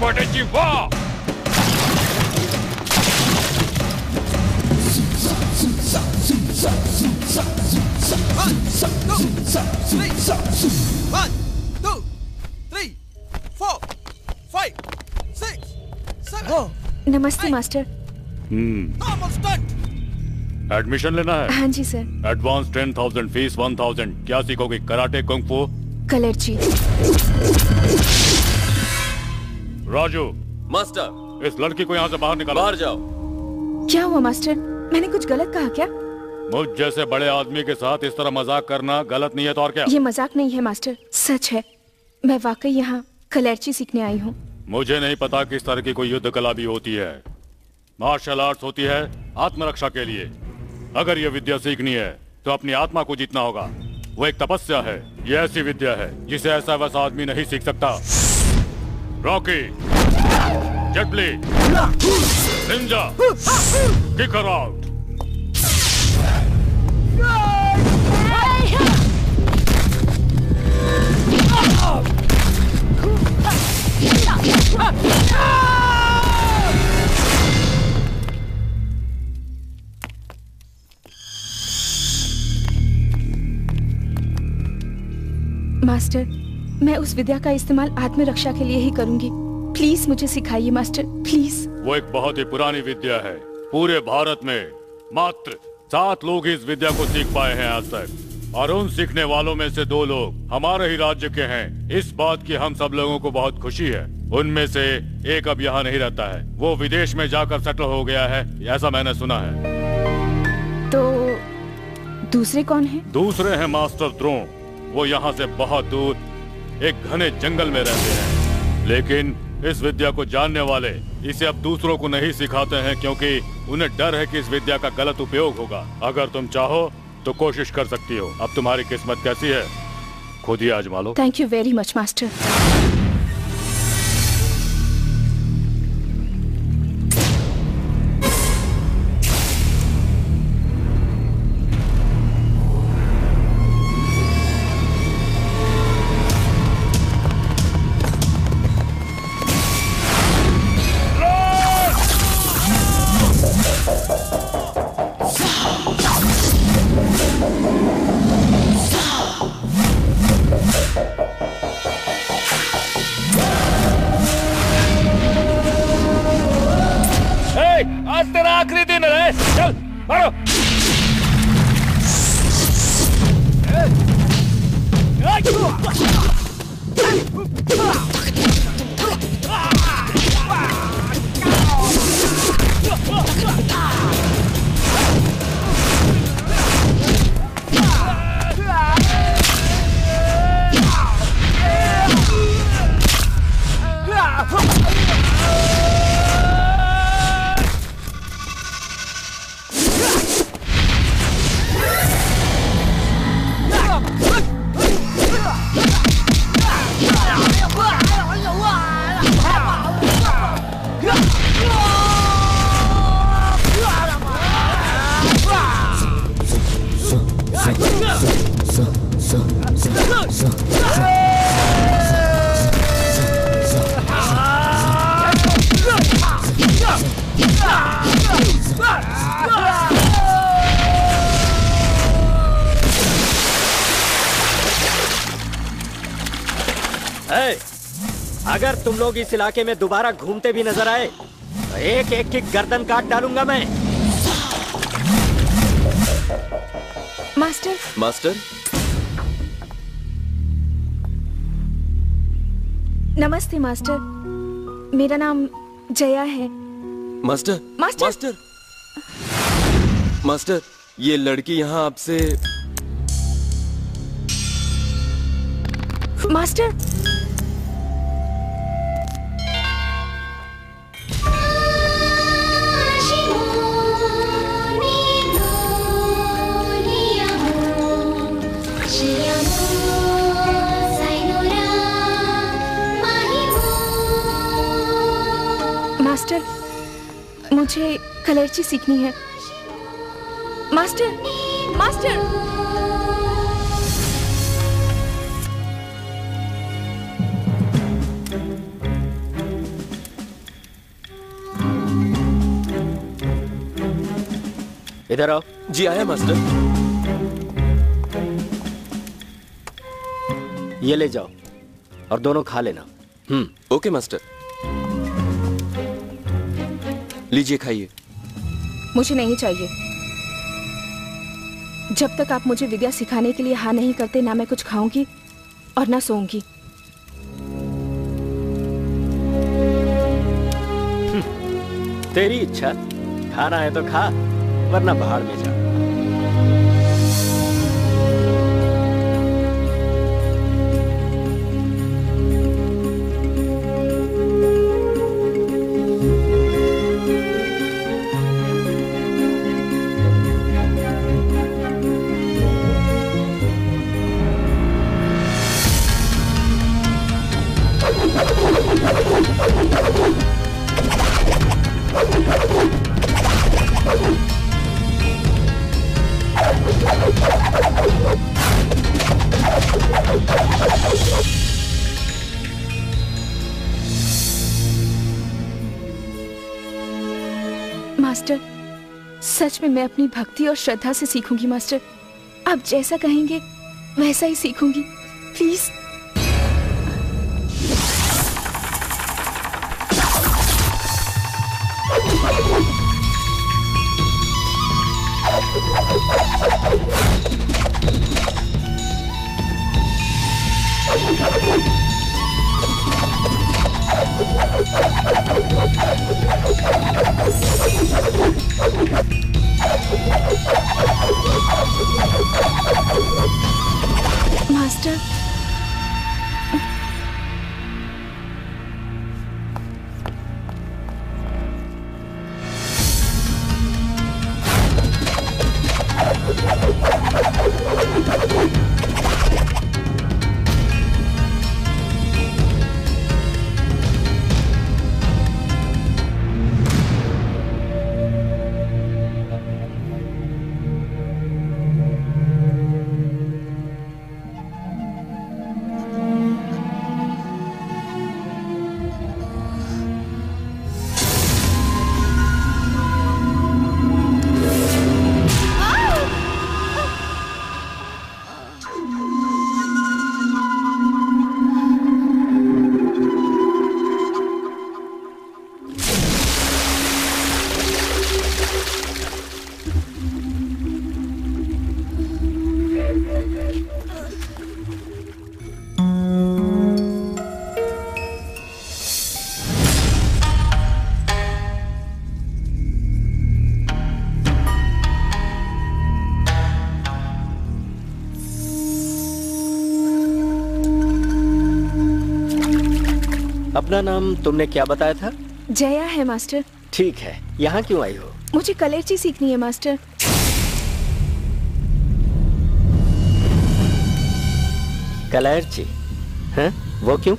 बेटे जी वाह। नमस्ते मास्टर। एडमिशन लेना है? हाँ जी सर। Advance 10,000 fees 1,000। क्या सीखोगे? कराटे, कुंग फू? कलर्ची। राजू। मास्टर। इस लड़की को यहाँ से बाहर निकालो। बाहर जाओ। क्या हुआ मास्टर? मैंने कुछ गलत कहा क्या? मुझ जैसे बड़े आदमी के साथ इस तरह मजाक करना गलत नहीं है तो और क्या? ये मजाक नहीं है मास्टर, सच है। मैं वाकई यहाँ कलर्ची सीखने आई हूँ। मुझे नहीं पता कि इस तरह की कोई युद्ध कला भी होती है। मार्शल आर्ट्स होती है आत्मरक्षा के लिए। अगर ये विद्या सीखनी है तो अपनी आत्मा को जीतना होगा। वो एक तपस्या है। ये ऐसी विद्या है जिसे ऐसा वैसा आदमी नहीं सीख सकता। Rocky, Jet Li, ninja, kick her out. Master, मैं उस विद्या का इस्तेमाल आत्मरक्षा के लिए ही करूंगी। प्लीज मुझे सिखाइए मास्टर, प्लीज। वो एक बहुत ही पुरानी विद्या है। पूरे भारत में मात्र 7 लोग इस विद्या को सीख पाए हैं आज तक, और उन सीखने वालों में से 2 लोग हमारे ही राज्य के हैं। इस बात की हम सब लोगों को बहुत खुशी है। उनमें से एक अब यहाँ नहीं रहता है, वो विदेश में जाकर सेटल हो गया है, ऐसा मैंने सुना है। तो दूसरे कौन हैं? दूसरे हैं मास्टर द्रोण। वो यहाँ से बहुत दूर एक घने जंगल में रहते हैं, लेकिन इस विद्या को जानने वाले इसे अब दूसरों को नहीं सिखाते हैं, क्योंकि उन्हें डर है कि इस विद्या का गलत उपयोग होगा। अगर तुम चाहो तो कोशिश कर सकती हो। अब तुम्हारी किस्मत कैसी है खुद ही आजमा लो। Thank you very much master. आज तेरा आखिरी दिन है, चल मारो। अगर तुम लोग इस इलाके में दोबारा घूमते भी नजर आए तो एक एक की गर्दन काट डालूंगा मैं। मास्टर। मास्टर। नमस्ते मास्टर, मेरा नाम जया है। मास्टर। मास्टर। मास्टर। मास्टर, ये लड़की यहाँ आपसे। मास्टर। मास्टर, मुझे कलर्ची सीखनी है। Master, master. इधर आओ। जी आया मास्टर। ये ले जाओ और दोनों खा लेना। Okay master. लीजिए खाइए। मुझे नहीं चाहिए। जब तक आप मुझे विद्या सिखाने के लिए हाँ नहीं करते, ना मैं कुछ खाऊंगी और ना सोऊंगी। तेरी इच्छा, खाना है तो खा, वरना भाड़ में जा। मास्टर, सच में मैं अपनी भक्ति और श्रद्धा से सीखूंगी मास्टर। आप जैसा कहेंगे वैसा ही सीखूंगी, प्लीज। मास्टर, अपना नाम तुमने क्या बताया था? जया है मास्टर। ठीक है, यहाँ क्यों आई हो? मुझे कलेर्ची सीखनी है मास्टर। कलेर्ची? हैं? वो क्यों?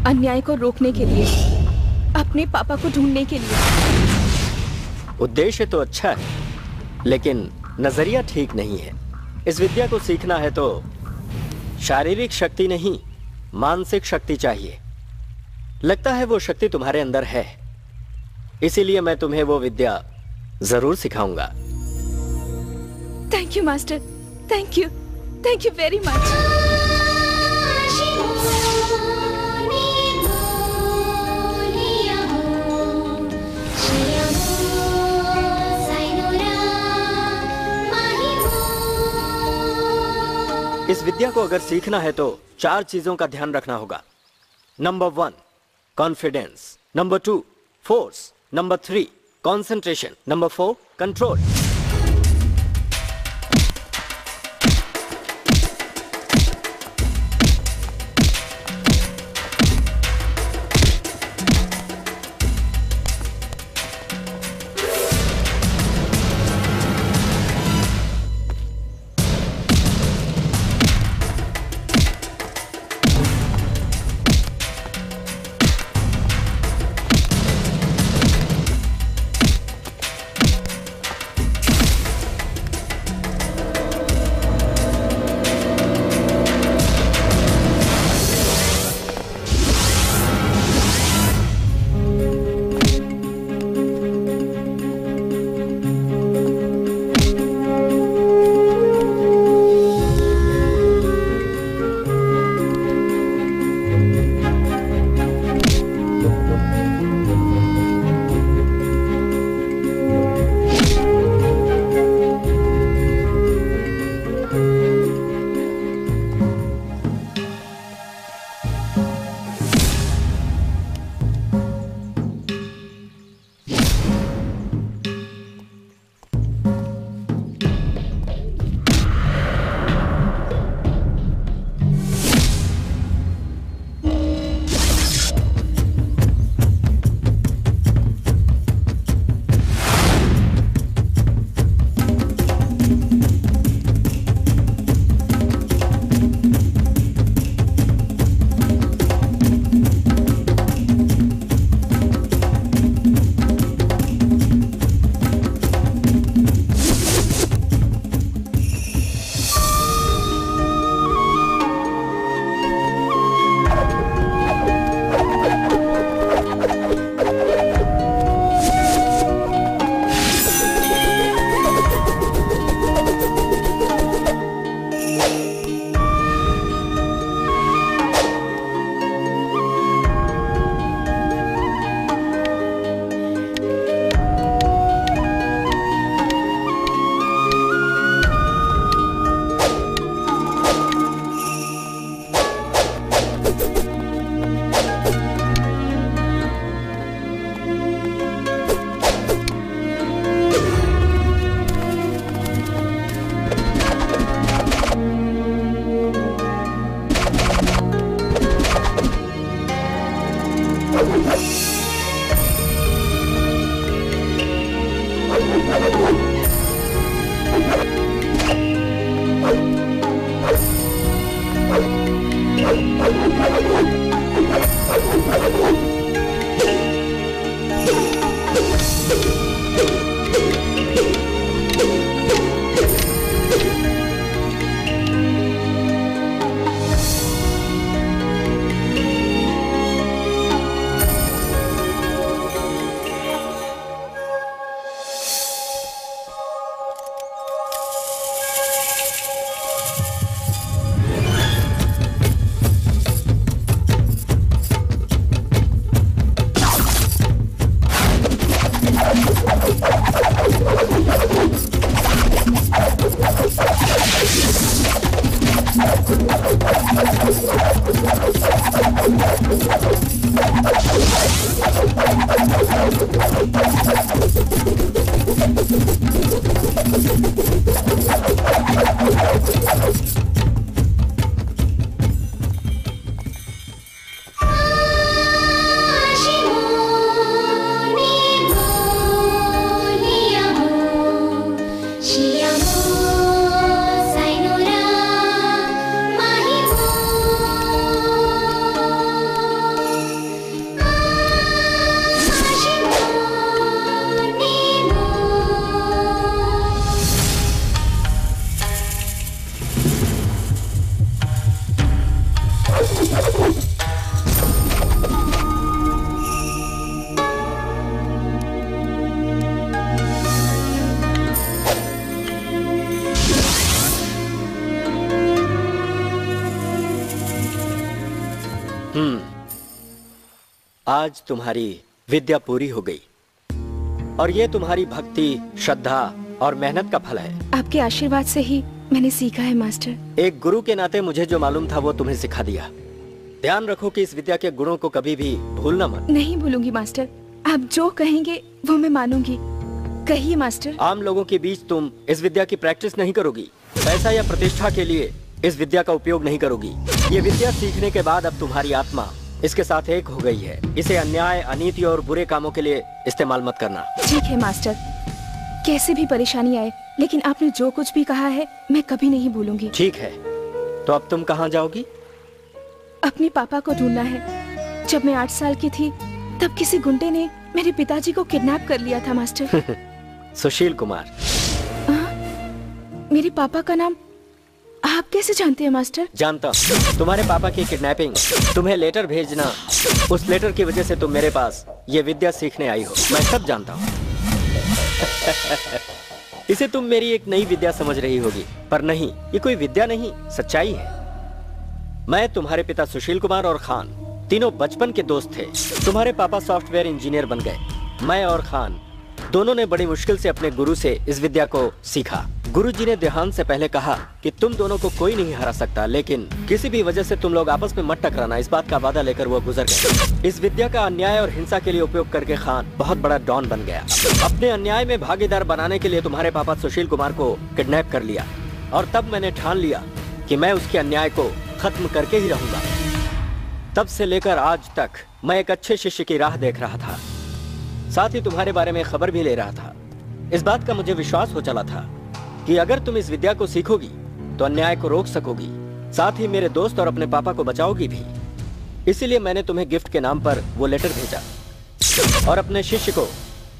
अन्याय को रोकने के लिए, अपने पापा को ढूंढने के लिए। उद्देश्य तो अच्छा है, लेकिन नजरिया ठीक नहीं है। इस विद्या को सीखना है तो शारीरिक शक्ति नहीं, मानसिक शक्ति चाहिए। लगता है वो शक्ति तुम्हारे अंदर है, इसीलिए मैं तुम्हें वो विद्या जरूर सिखाऊंगा। Thank you master, thank you very much. इस विद्या को अगर सीखना है तो 4 चीजों का ध्यान रखना होगा। Number 1 confidence, number 2 force, number 3 concentration, number 4 control. आज तुम्हारी विद्या पूरी हो गई और ये तुम्हारी भक्ति, श्रद्धा और मेहनत का फल है। आपके आशीर्वाद से ही मैंने सीखा है मास्टर। एक गुरु के नाते मुझे जो मालूम था वो तुम्हें सिखा दिया। ध्यान रखो कि इस विद्या के गुणों को कभी भी भूलना मत। नहीं भूलूंगी मास्टर, आप जो कहेंगे वो मैं मानूंगी। कहिए मास्टर। आम लोगों के बीच तुम इस विद्या की प्रैक्टिस नहीं करोगी, पैसा या प्रतिष्ठा के लिए इस विद्या का उपयोग नहीं करोगी। ये विद्या सीखने के बाद अब तुम्हारी आत्मा इसके साथ एक हो गई है। इसे अन्याय, अनीति और बुरे कामों के लिए इस्तेमाल मत करना। ठीक है मास्टर, कैसे भी परेशानी आए, लेकिन आपने जो कुछ भी कहा है मैं कभी नहीं भूलूंगी। ठीक है, तो अब तुम कहाँ जाओगी? अपने पापा को ढूंढना है। जब मैं 8 साल की थी तब किसी गुंडे ने मेरे पिताजी को किडनैप कर लिया था मास्टर। सुशील कुमार। मेरे पापा का नाम आप कैसे जानते हैं मास्टर? जानता हूँ। तुम्हारे पापा की किडनैपिंग, तुम्हें लेटर भेजना, उस लेटर की वजह से तुम मेरे पास ये विद्या सीखने आई हो, मैं सब जानता हूँ। इसे तुम मेरी एक नई विद्या समझ रही होगी, पर नहीं, ये कोई विद्या नहीं, सच्चाई है। मैं, तुम्हारे पिता सुशील कुमार और खान तीनों बचपन के दोस्त थे। तुम्हारे पापा सॉफ्टवेयर इंजीनियर बन गए। मैं और खान दोनों ने बड़ी मुश्किल से अपने गुरु से इस विद्या को सीखा। गुरुजी ने देहांत से पहले कहा कि तुम दोनों को कोई नहीं हरा सकता, लेकिन किसी भी वजह से तुम लोग आपस में मत टकराना, इस बात का वादा लेकर वो गुजर गए। इस विद्या का अन्याय और हिंसा के लिए उपयोग करके खान बहुत बड़ा डॉन बन गया। अपने अन्याय में भागीदार बनाने के लिए तुम्हारे पापा सुशील कुमार को किडनैप कर लिया और तब मैंने ठान लिया कि मैं उसके अन्याय को खत्म करके ही रहूंगा। तब से लेकर आज तक मैं एक अच्छे शिष्य की राह देख रहा था, साथ ही तुम्हारे बारे में खबर भी ले रहा था। इस बात का मुझे विश्वास हो चला था कि अगर तुम इस विद्या को सीखोगी तो अन्याय को रोक सकोगी, साथ ही मेरे दोस्त और अपने पापा को बचाओगी भी। इसीलिए मैंने तुम्हें गिफ्ट के नाम पर वो लेटर भेजा और अपने शिष्य को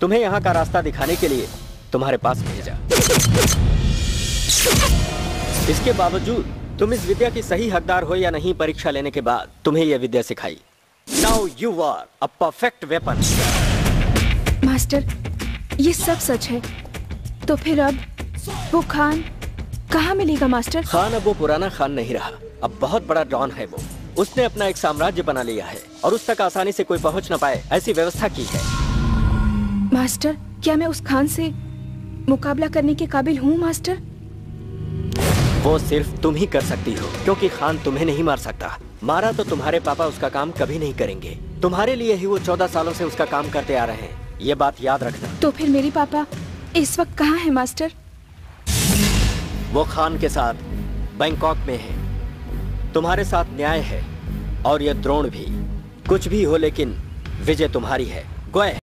तुम्हें यहाँ का रास्ता दिखाने के लिए तुम्हारे पास भेजा। इसके बावजूद तुम इस विद्या की सही हकदार हो या नहीं, परीक्षा लेने के बाद तुम्हें यह विद्या सिखाई। Now you are a perfect weapon. Master, ये सब सच है, तो फिर अब वो खान कहाँ मिलेगा मास्टर? खान अब वो पुराना खान नहीं रहा, अब बहुत बड़ा डॉन है वो। उसने अपना एक साम्राज्य बना लिया है और उस तक आसानी से कोई पहुंच न पाए ऐसी व्यवस्था की है। मास्टर, क्या मैं उस खान से मुकाबला करने के काबिल हूँ मास्टर? वो सिर्फ तुम ही कर सकती हो, क्योंकि खान तुम्हें नहीं मार सकता। मारा तो तुम्हारे पापा उसका काम कभी नहीं करेंगे। तुम्हारे लिए ही वो 14 सालों से उसका काम करते आ रहे हैं, ये बात याद रखना। तो फिर मेरे पापा इस वक्त कहाँ है मास्टर? वो खान के साथ बैंकॉक में है। तुम्हारे साथ न्याय है और ये द्रोण भी। कुछ भी हो, लेकिन विजय तुम्हारी है। Go ahead.